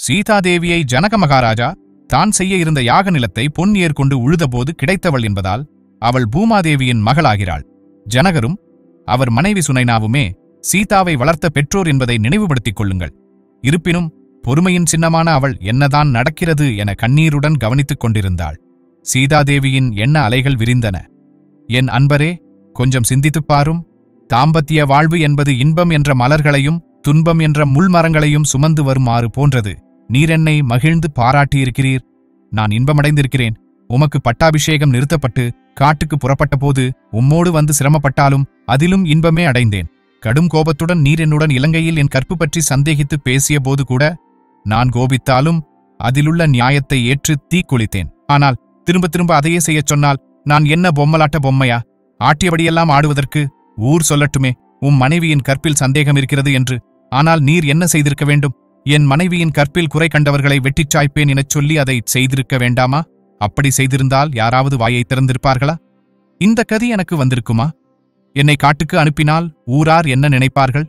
சீதாதேவியை ஜனக மகாராஜா தான் செய்ய இருந்த யாக நிலத்தை பொன் ஏற்கொண்டு உழுதபோது கிடைத்தவள் என்பதால் அவள் பூமாதேவியின் மகளாகிறாள். ஜனகரும் அவர் மனைவி சுனைனாவுமே சீதாவை வளர்த்த பெற்றோர் என்பதை நினைவுபடுத்திக் கொள்ளுங்கள். இருப்பினும் பொறுமையின் சின்னமான அவள் என்னதான் நடக்கிறது என கண்ணீருடன் கவனித்துக் கொண்டிருந்தாள். சீதாதேவியின் எண்ண அலைகள் விரிந்தன. என் அன்பரே, கொஞ்சம் சிந்தித்துப் பாரும். தாம்பத்திய வாழ்வு என்பது இன்பம் என்ற மலர்களையும் துன்பம் என்ற முள்மரங்களையும் சுமந்து வருமாறு போன்றது. நீர் என்னை மகிழ்ந்து பாராட்டியிருக்கிறீர். நான் இன்பமடைந்திருக்கிறேன். உமக்கு பட்டாபிஷேகம் நிறுத்தப்பட்டு காட்டுக்கு புறப்பட்டபோது உம்மோடு வந்து சிரமப்பட்டாலும் அதிலும் இன்பமே அடைந்தேன். கடும் கோபத்துடன் நீர் என்னுடன் இலங்கையில் என் கற்பு பற்றி சந்தேகித்து பேசிய போது கூட நான் கோபித்தாலும் அதிலுள்ள நியாயத்தை ஏற்று தீக்குளித்தேன். ஆனால் திரும்ப திரும்ப அதையே செய்யச் சொன்னால் நான் என்ன பொம்மலாட்ட பொம்மையா? ஆட்டியபடியெல்லாம் ஆடுவதற்கு ஊர் சொல்லட்டுமே மனைவியின் கற்பில் சந்தேகம் இருக்கிறது என்று. ஆனால் நீர் என்ன செய்திருக்க வேண்டும்? என் மனைவியின் கற்பில் குறை கண்டவர்களை வெட்டிச் சாய்ப்பேன் எனச் சொல்லி அதை செய்திருக்க வேண்டாமா? அப்படி செய்திருந்தால் யாராவது வாயை திறந்திருப்பார்களா? இந்த கதி எனக்கு வந்திருக்குமா? என்னை காட்டுக்கு அனுப்பினால் ஊரார் என்ன நினைப்பார்கள்?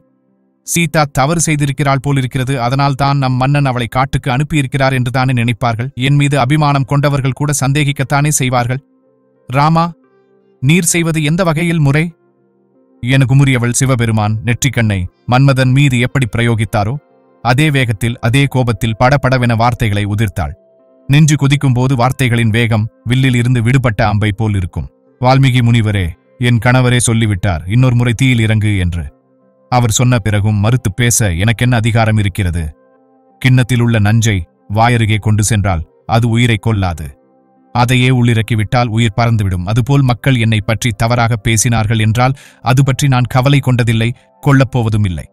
சீதா தவறு செய்திருக்கிறாள் போலிருக்கிறது, அதனால் தான் நம் மன்னன் அவளை காட்டுக்கு அனுப்பியிருக்கிறார் என்றுதானே நினைப்பார்கள். என் மீது அபிமானம் கொண்டவர்கள் கூட சந்தேகிக்கத்தானே செய்வார்கள். ராமா, நீர் செய்வது எந்த வகையில் முறை? என குமுறியவள் சிவபெருமான் நெற்றிக்கண்ணை மன்மதன் மீது எப்படி பிரயோகித்தாரோ அதே வேகத்தில் அதே கோபத்தில் படபடவென வார்த்தைகளை உதிர்த்தாள். நெஞ்சு குதிக்கும்போது வார்த்தைகளின் வேகம் வில்லில் இருந்து விடுபட்ட அம்பை போல் இருக்கும். வால்மீகி முனிவரே, என் கணவரே சொல்லிவிட்டார், இன்னொரு முறை தீயில் இறங்கு என்று. அவர் சொன்ன பிறகும் மறுத்து பேச எனக்கென்ன அதிகாரம் இருக்கிறது? கிண்ணத்தில் உள்ள நஞ்சை வாயருகே கொண்டு சென்றால் அது உயிரை கொல்லாது. அதையே உள்ளிறக்கிவிட்டால் உயிர் பறந்துவிடும். அதுபோல் மக்கள் என்னை பற்றி தவறாக பேசினார்கள் என்றால் அது பற்றி நான் கவலை கொண்டதில்லை, கொள்ளப்போவதும் இல்லை.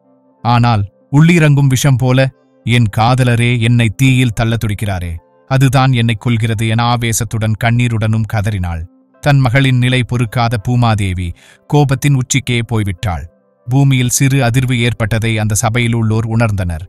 ஆனால் உள்ளிறங்கும் விஷம் போல என் காதலரே என்னை தீயில் தள்ள துடிக்கிறாரே, அதுதான் என்னை கொல்கிறது என ஆவேசத்துடன் கண்ணீருடனும் கதறினாள். தன் மகளின் நிலை பொறுக்காத பூமாதேவி கோபத்தின் உச்சிக்கே போய்விட்டாள். பூமியில் சிறு அதிர்வு ஏற்பட்டதை அந்த சபையில் உள்ளோர் உணர்ந்தனர்.